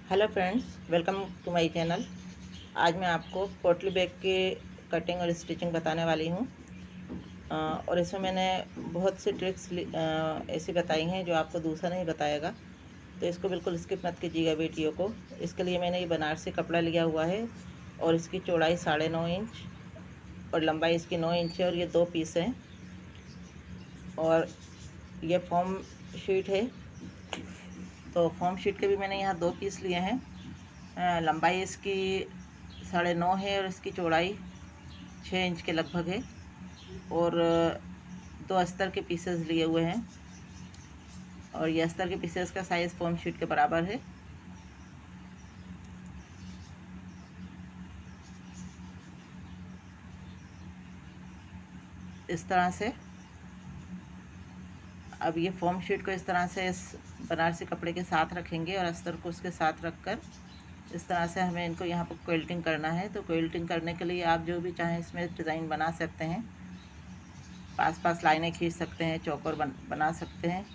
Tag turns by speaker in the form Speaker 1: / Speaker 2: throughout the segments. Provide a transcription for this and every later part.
Speaker 1: Hello friends, welcome to my channel. आज मैं आपको पोटली बैग की कटिंग और स्टिचिंग बताने वाली हूँ। और इसमें मैंने बहुत सी ट्रिक्स ऐसी बताई हैं जो आपको दूसरा नहीं बताएगा, तो इसको बिल्कुल स्किप मत कीजिएगा वीडियो को। इसके लिए मैंने ये बनारसी कपड़ा लिया हुआ है और इसकी चौड़ाई 9.5 इंच और लंबाई इसकी 9 इंच है और ये 2 पीस हैं। और ये फॉर्म शीट है, तो फॉर्म शीट के भी मैंने यहाँ 2 पीस लिए हैं। लंबाई इसकी 9.5 है और इसकी चौड़ाई 6 इंच के लगभग है। और 2 अस्तर के पीसेस लिए हुए हैं और ये अस्तर के पीसेस का साइज़ फॉर्म शीट के बराबर है। इस तरह से अब ये फॉर्म शीट को इस तरह से इस बनारसी कपड़े के साथ रखेंगे और अस्तर को उसके साथ रखकर इस तरह से हमें इनको यहाँ पर क्विल्टिंग करना है। तो क्विल्टिंग करने के लिए आप जो भी चाहें इसमें डिज़ाइन बना सकते हैं। पास पास लाइनें खींच सकते हैं, चौकोर बना सकते हैं।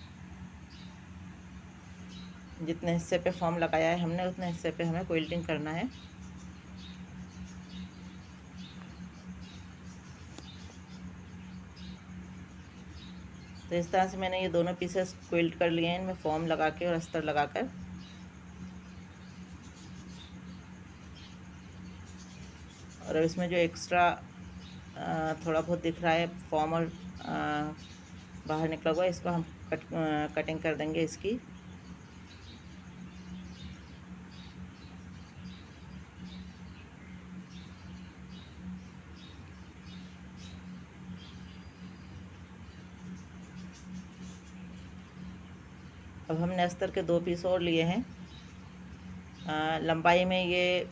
Speaker 1: जितने हिस्से पे फॉर्म लगाया है हमने उतने हिस्से पे हमें क्विल्टिंग करना है। तो इस तरह से मैंने ये दोनों पीसेस क्विल्ट कर लिए हैं, इनमें फॉर्म लगा के और अस्तर लगाकर। और अब इसमें जो एक्स्ट्रा थोड़ा बहुत दिख रहा है फॉर्म और बाहर निकला हुआ, इसको हम कटिंग कर देंगे इसकी। अब हमने अस्तर के 2 पीस और लिए हैं। लंबाई में ये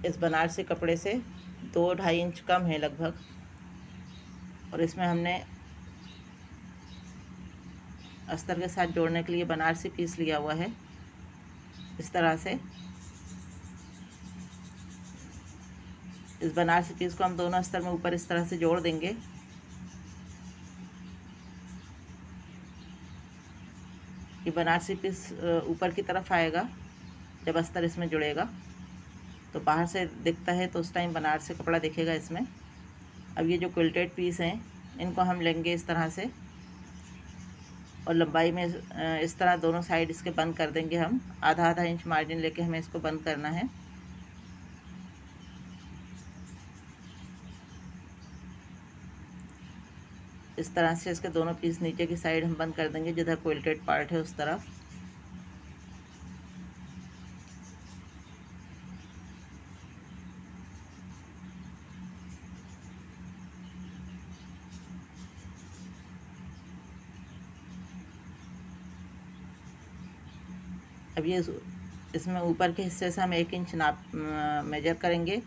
Speaker 1: इस बनारसी कपड़े से 2-2.5 इंच कम है लगभग। और इसमें हमने अस्तर के साथ जोड़ने के लिए बनारसी पीस लिया हुआ है। इस तरह से इस बनारसी पीस को हम दोनों अस्तर में ऊपर इस तरह से जोड़ देंगे। ये बनारसी पीस ऊपर की तरफ आएगा जब अस्तर इसमें जुड़ेगा, तो बाहर से दिखता है तो उस टाइम बनारसी कपड़ा दिखेगा इसमें। अब ये जो क्विल्टेड पीस हैं इनको हम लेंगे इस तरह से और लंबाई में इस तरह दोनों साइड इसके बंद कर देंगे हम। आधा इंच मार्जिन लेके हमें इसको बंद करना है। इस तरह से इसके दोनों पीस नीचे की साइड हम बंद कर देंगे, जिधर क्विल्टेड पार्ट है उस तरफ। अब ये इसमें ऊपर के हिस्से से हम 1 इंच नाप मेजर करेंगे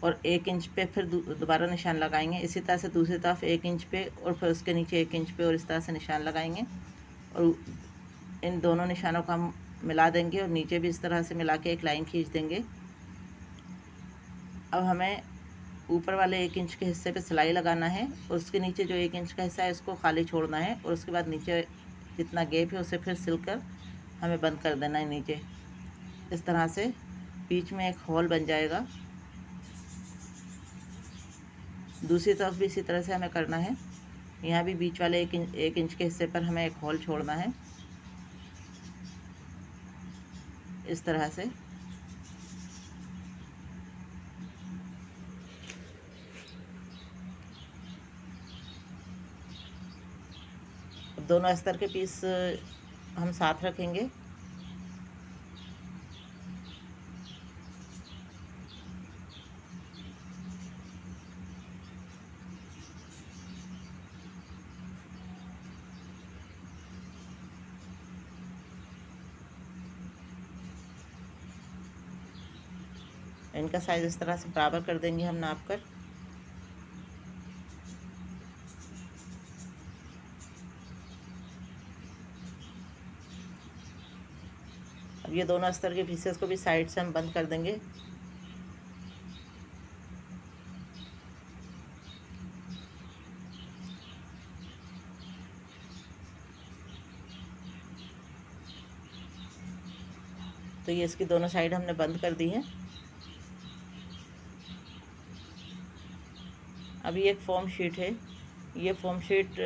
Speaker 1: और 1 इंच पे फिर दोबारा निशान लगाएंगे। इसी तरह से दूसरी तरफ 1 इंच पे और फिर उसके नीचे 1 इंच पे और इस तरह से निशान लगाएंगे। और इन दोनों निशानों को हम मिला देंगे और नीचे भी इस तरह से मिला के एक लाइन खींच देंगे। अब हमें ऊपर वाले 1 इंच के हिस्से पे सिलाई लगाना है और उसके नीचे जो 1 इंच का हिस्सा है उसको खाली छोड़ना है और उसके बाद नीचे जितना गैप है उसे फिर सिलकर हमें बंद कर देना है नीचे। इस तरह से बीच में एक होल बन जाएगा। दूसरी तरफ भी इसी तरह से हमें करना है। यहाँ भी बीच वाले 1 इंच के हिस्से पर हमें एक होल छोड़ना है इस तरह से। दोनों अस्तर के पीस हम साथ रखेंगे। इनका साइज़ इस तरह से बराबर कर देंगे हम नाप कर। अब ये दोनों अस्तर के पीसेस को भी साइड से हम बंद कर देंगे। तो ये इसकी दोनों साइड हमने बंद कर दी है। अभी एक फोम शीट है, ये फोम शीट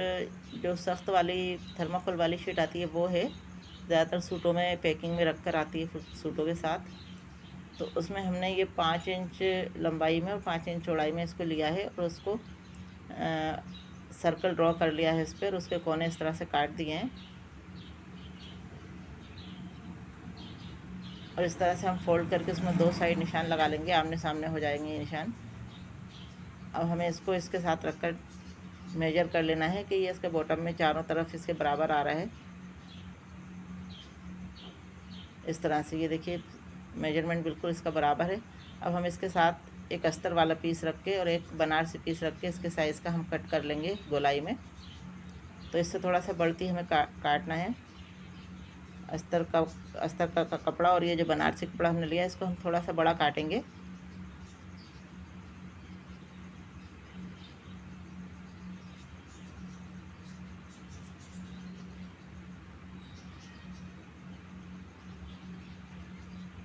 Speaker 1: जो सख्त वाली थर्माकोल वाली शीट आती है वो है, ज़्यादातर सूटों में पैकिंग में रख कर आती है सूटों के साथ। तो उसमें हमने ये 5 इंच लंबाई में और 5 इंच चौड़ाई में इसको लिया है और उसको सर्कल ड्रॉ कर लिया है इस पर, उसके कोने इस तरह से काट दिए हैं और इस तरह से हम फोल्ड करके उसमें 2 साइड निशान लगा लेंगे, आमने सामने हो जाएंगे ये निशान। अब हमें इसको इसके साथ रखकर मेजर कर लेना है कि ये इसके बॉटम में चारों तरफ इसके बराबर आ रहा है। इस तरह से ये देखिए मेजरमेंट बिल्कुल इसका बराबर है। अब हम इसके साथ एक अस्तर वाला पीस रख के और एक बनारसी पीस रख के इसके साइज़ का हम कट कर लेंगे गोलाई में। तो इससे थोड़ा सा बढ़ती हमें काटना है अस्तर का कपड़ा, और ये जो बनारसी कपड़ा हमने लिया इसको हम थोड़ा सा बड़ा काटेंगे।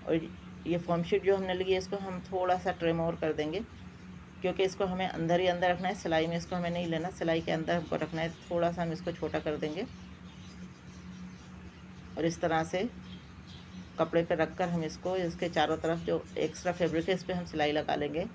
Speaker 1: और ये फॉर्म शीट जो हमने ली है इसको हम थोड़ा सा ट्रिम और कर देंगे, क्योंकि इसको हमें अंदर ही अंदर रखना है, सिलाई में इसको हमें नहीं लेना, सिलाई के अंदर हमको रखना है। थोड़ा सा हम इसको छोटा कर देंगे और इस तरह से कपड़े पे रखकर हम इसको इसके चारों तरफ जो एक्स्ट्रा फैब्रिक है इस पर हम सिलाई लगा लेंगे।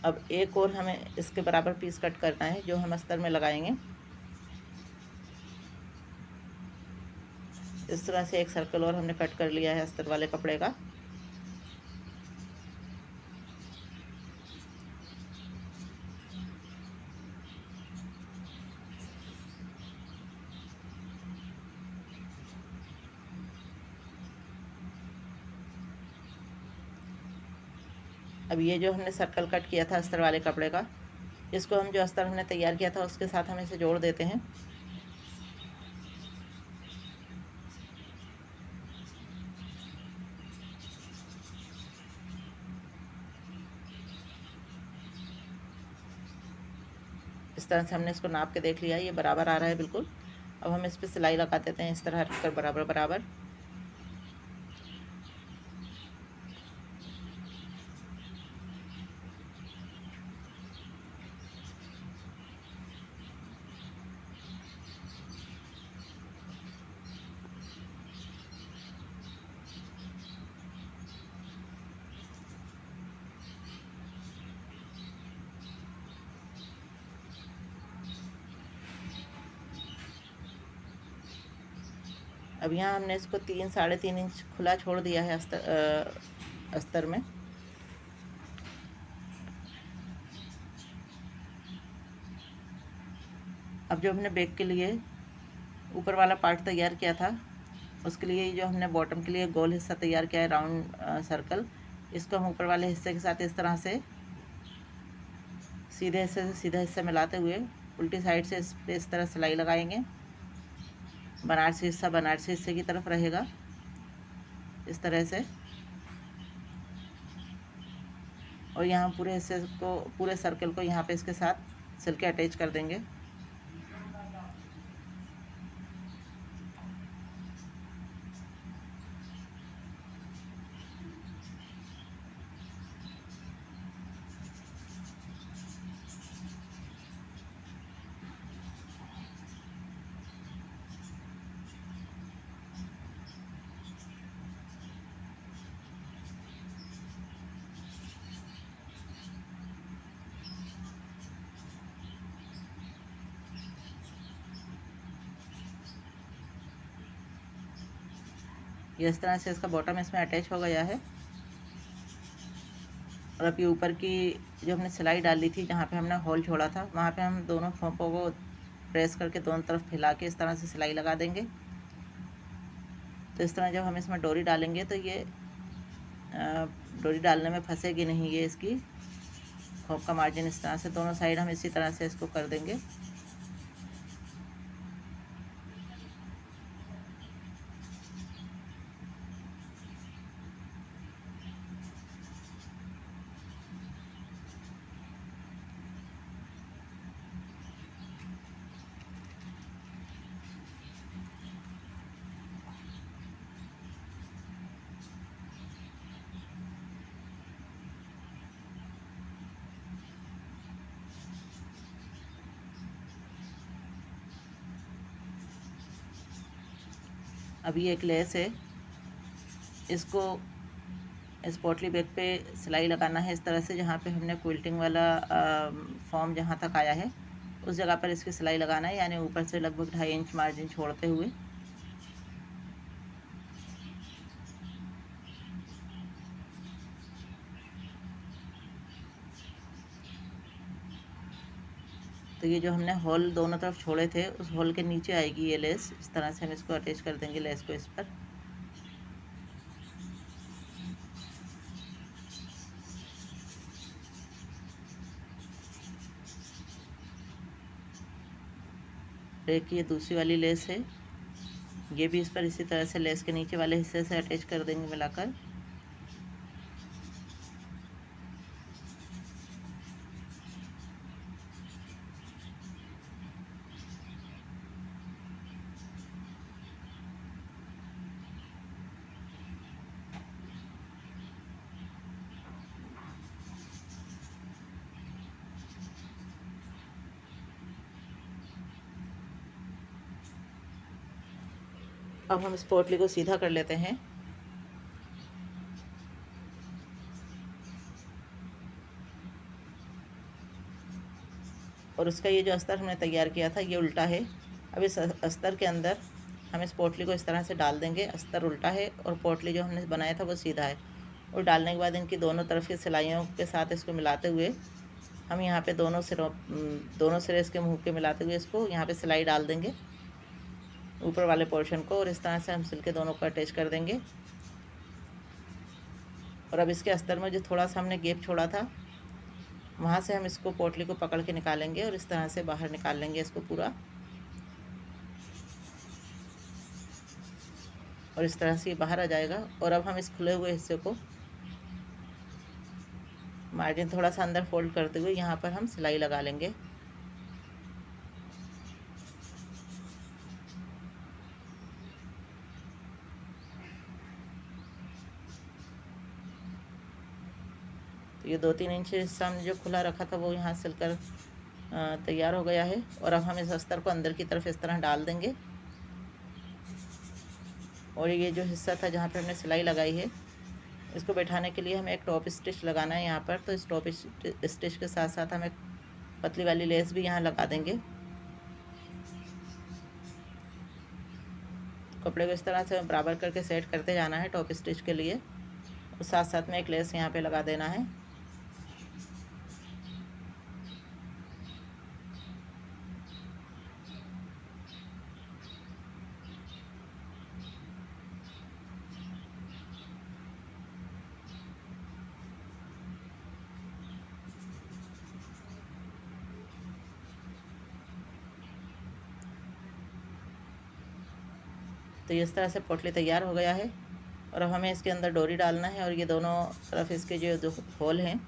Speaker 1: अब एक और हमें इसके बराबर पीस कट करना है जो हम अस्तर में लगाएंगे। इस तरह से एक सर्कल और हमने कट कर लिया है अस्तर वाले कपड़े का। अब ये जो हमने सर्कल कट किया था अस्तर वाले कपड़े का, इसको हम जो अस्तर हमने तैयार किया था उसके साथ हम इसे जोड़ देते हैं। इस तरह से हमने इसको नाप के देख लिया, ये बराबर आ रहा है बिल्कुल। अब हम इस पर सिलाई लगा देते हैं इस तरह रखकर बराबर बराबर। अब यहाँ हमने इसको 3-3.5 इंच खुला छोड़ दिया है अस्तर में। अब जो हमने बैक के लिए ऊपर वाला पार्ट तैयार किया था उसके लिए जो हमने बॉटम के लिए गोल हिस्सा तैयार किया है राउंड सर्कल, इसको हम ऊपर वाले हिस्से के साथ इस तरह से सीधे हिस्से से सीधा हिस्सा मिलाते हुए उल्टी साइड से इस तरह सिलाई लगाएंगे। बनारसी हिस्सा बनारसी हिस्से की तरफ रहेगा इस तरह से, और यहाँ पूरे हिस्से को पूरे सर्कल को यहाँ पे इसके साथ सिल के अटैच कर देंगे। ये इस तरह से इसका बॉटम इसमें अटैच हो गया है। और अब ये ऊपर की जो हमने सिलाई डाली थी जहाँ पे हमने होल छोड़ा था वहाँ पे हम दोनों फोंपों को प्रेस करके दोनों तरफ फैला के इस तरह से सिलाई लगा देंगे। तो इस तरह जब हम इसमें डोरी डालेंगे तो ये डोरी डालने में फंसेगी नहीं, ये इसकी खोप का मार्जिन इस तरह से दोनों साइड हम इसी तरह से इसको कर देंगे। अभी एक लेस है, इसको इस पोटली बैग पे सिलाई लगाना है इस तरह से, जहाँ पे हमने क्विल्टिंग वाला फॉर्म जहाँ तक आया है उस जगह पर इसकी सिलाई लगाना है, यानी ऊपर से लगभग 2.5 इंच मार्जिन छोड़ते हुए। तो ये जो हमने होल दोनों तरफ छोड़े थे उस होल के नीचे आएगी ये लेस, इस तरह से हम इसको अटैच कर देंगे लेस को इस पर। एक ये दूसरी वाली लेस है, ये भी इस पर इसी तरह से लेस के नीचे वाले हिस्से से अटैच कर देंगे मिलाकर। अब हम इस पोटली को सीधा कर लेते हैं। और उसका ये जो अस्तर हमने तैयार किया था ये उल्टा है। अब इस अस्तर के अंदर हम इस पोटली को इस तरह से डाल देंगे। अस्तर उल्टा है और पोटली जो हमने बनाया था वो सीधा है। और डालने के बाद इनकी दोनों तरफ की सिलाइयों के साथ इसको मिलाते हुए हम यहाँ पे दोनों सिरे इसके मुँह के मिलाते हुए इसको यहाँ पे सिलाई डाल देंगे ऊपर वाले पोर्शन को, और इस तरह से हम सिल के दोनों को अटैच कर देंगे। और अब इसके अस्तर में जो थोड़ा सा हमने गैप छोड़ा था वहाँ से हम इसको पोटली को पकड़ के निकालेंगे और इस तरह से बाहर निकाल लेंगे इसको पूरा। और इस तरह से ये बाहर आ जाएगा। और अब हम इस खुले हुए हिस्से को मार्जिन थोड़ा सा अंदर फोल्ड करते हुए यहाँ पर हम सिलाई लगा लेंगे। तो ये 2-3 इंच हिस्सा हमने जो खुला रखा था वो यहाँ सिलकर तैयार हो गया है। और अब हम इस अस्तर को अंदर की तरफ इस तरह डाल देंगे। और ये जो हिस्सा था जहाँ पे हमने सिलाई लगाई है इसको बैठाने के लिए हमें एक टॉप स्टिच लगाना है यहाँ पर। तो इस टॉप स्टिच के साथ साथ हम एक पतली वाली लेस भी यहाँ लगा देंगे। कपड़े को इस तरह से बराबर करके सेट करते जाना है टॉप स्टिच के लिए, और साथ साथ में एक लेस यहाँ पे लगा देना है। तो इस तरह से पोटली तैयार हो गया है। और अब हमें इसके अंदर डोरी डालना है, और ये दोनों तरफ इसके जो होल हैं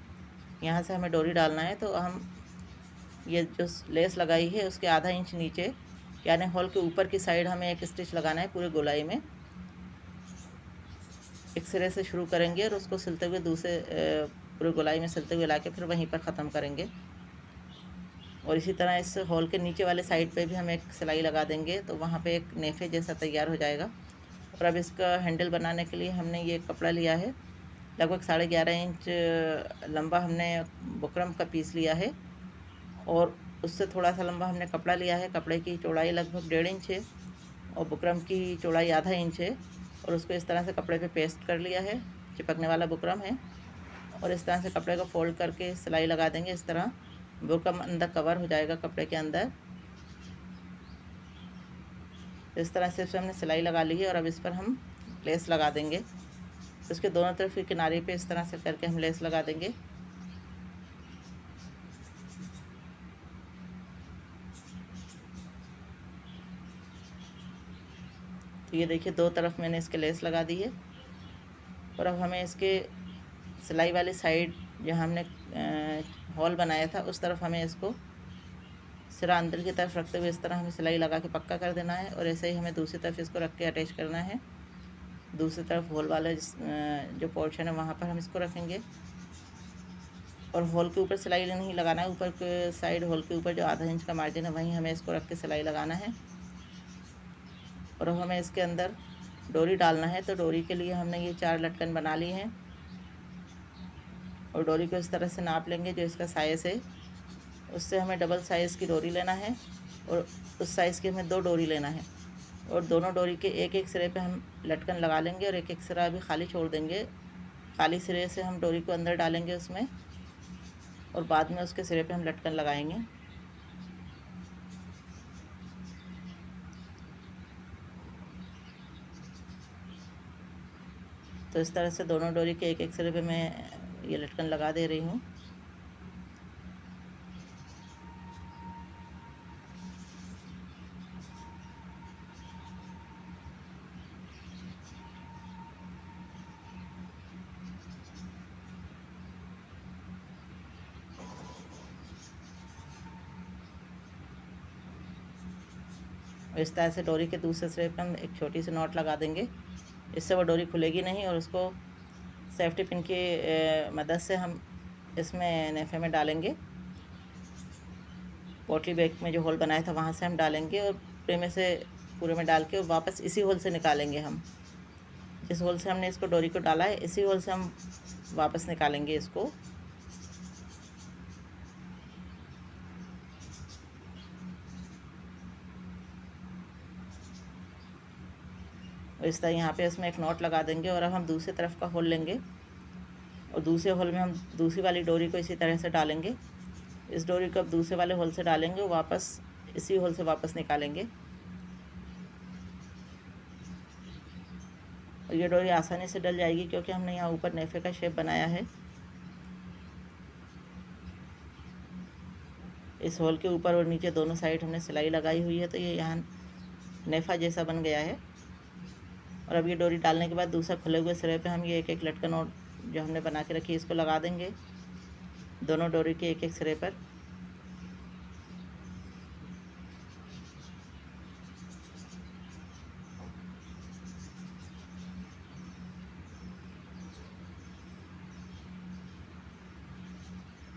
Speaker 1: यहाँ से हमें डोरी डालना है। तो हम ये जो लेस लगाई है उसके आधा इंच नीचे यानी होल के ऊपर की साइड हमें एक स्टिच लगाना है पूरी गोलाई में। एक सिरे से शुरू करेंगे और उसको सिलते हुए दूसरे पूरी गोलाई में सिलते हुए लाके फिर वहीं पर ख़त्म करेंगे। और इसी तरह इस होल के नीचे वाले साइड पे भी हम एक सिलाई लगा देंगे, तो वहाँ पे एक नेफे जैसा तैयार हो जाएगा। और अब इसका हैंडल बनाने के लिए हमने ये कपड़ा लिया है, लगभग 11.5 इंच लंबा हमने बुकरम का पीस लिया है। और उससे थोड़ा सा लंबा हमने कपड़ा लिया है। कपड़े की चौड़ाई लगभग 1.5 इंच है और बुकरम की चौड़ाई आधा इंच है। और उसको इस तरह से कपड़े पे पेस्ट कर लिया है, चिपकने वाला बुकरम है। और इस तरह से कपड़े को फोल्ड करके सिलाई लगा देंगे। इस तरह बुकरम अंदर कवर हो जाएगा कपड़े के अंदर। इस तरह से हमने सिलाई लगा ली है। और अब इस पर हम लेस लगा देंगे। इसके दोनों तरफ के किनारे पे इस तरह से करके हम लेस लगा देंगे। तो ये देखिए दो तरफ मैंने इसके लेस लगा दी है। और अब हमें इसके सिलाई वाली साइड जहाँ हमने हॉल बनाया था उस तरफ हमें इसको सिरा अंदर की तरफ रखते हुए इस तरह हमें सिलाई लगा के पक्का कर देना है। और ऐसे ही हमें दूसरी तरफ इसको रख के अटैच करना है। दूसरी तरफ होल वाला जो पोर्शन है वहाँ पर हम इसको रखेंगे। और होल के ऊपर सिलाई नहीं लगाना है, ऊपर के साइड होल के ऊपर जो आधा इंच का मार्जिन है वहीं हमें इसको रख के सिलाई लगाना है। और अब हमें इसके अंदर डोरी डालना है तो डोरी के लिए हमने ये 4 लटकन बना ली हैं और डोरी को इस तरह से नाप लेंगे जो इसका साइज़ है, उससे हमें डबल साइज़ की डोरी लेना है और उस साइज़ की हमें 2 डोरी लेना है और दोनों डोरी के एक एक सिरे पे हम लटकन लगा लेंगे और एक एक सिरा भी खाली छोड़ देंगे। खाली सिरे से हम डोरी को अंदर डालेंगे उसमें और बाद में उसके सिरे पे हम लटकन लगाएंगे। तो इस तरह से दोनों डोरी के एक एक सिरे पे मैं ये लटकन लगा दे रही हूँ। और इस तरह से डोरी के दूसरे सिरे पे हम एक छोटी सी नॉट लगा देंगे, इससे वो डोरी खुलेगी नहीं और उसको सेफ्टी पिन की मदद से हम इसमें नेफे में डालेंगे। पोटली बैग में जो होल बनाया था वहाँ से हम डालेंगे और पूरे में डाल के वापस इसी होल से निकालेंगे हम। जिस होल से हमने इसको डोरी को डाला है इसी होल से हम वापस निकालेंगे इसको। और इस तरह यहाँ पे इसमें एक नॉट लगा देंगे और अब हम दूसरी तरफ का होल लेंगे और दूसरे होल में हम दूसरी वाली डोरी को इसी तरह से डालेंगे। इस डोरी को अब दूसरे वाले होल से डालेंगे और वापस इसी होल से वापस निकालेंगे और ये डोरी आसानी से डल जाएगी क्योंकि हमने यहाँ ऊपर नेफे का शेप बनाया है। इस होल के ऊपर और नीचे दोनों साइड हमने सिलाई लगाई हुई है तो ये यहाँ नेफा जैसा बन गया है। और अब ये डोरी डालने के बाद दूसरा खुले हुए सिरे पे हम ये एक एक लटकन और जो हमने बना के रखी है इसको लगा देंगे दोनों डोरी के एक एक सिरे पर।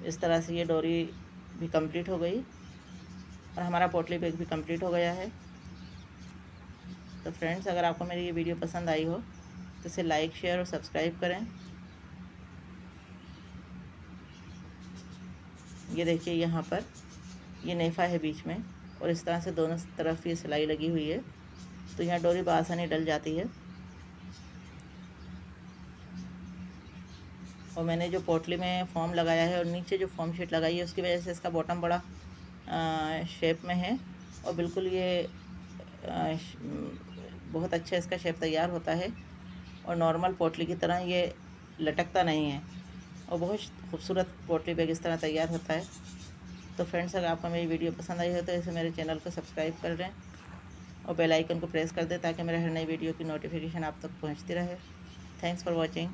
Speaker 1: इस तरह से ये डोरी भी कंप्लीट हो गई और हमारा पोटली बैग भी कंप्लीट हो गया है। तो फ्रेंड्स, अगर आपको मेरी ये वीडियो पसंद आई हो तो इसे लाइक, शेयर और सब्सक्राइब करें। ये देखिए यहाँ पर ये नेफा है बीच में और इस तरह से दोनों तरफ ये सिलाई लगी हुई है तो यहाँ डोरी बआसानी डल जाती है। और मैंने जो पोटली में फॉर्म लगाया है और नीचे जो फॉर्म शीट लगाई है उसकी वजह से इसका बॉटम बड़ा शेप में है और बिल्कुल ये बहुत अच्छा इसका शेप तैयार होता है और नॉर्मल पोटली की तरह ये लटकता नहीं है और बहुत खूबसूरत पोटली बैग इस तरह तैयार होता है। तो फ्रेंड्स, अगर आपको मेरी वीडियो पसंद आई हो तो इसे मेरे चैनल को सब्सक्राइब कर दें और बेल आइकन को प्रेस कर दें ताकि मेरे हर नई वीडियो की नोटिफिकेशन आप तक पहुंचती रहे। Thanks for watching.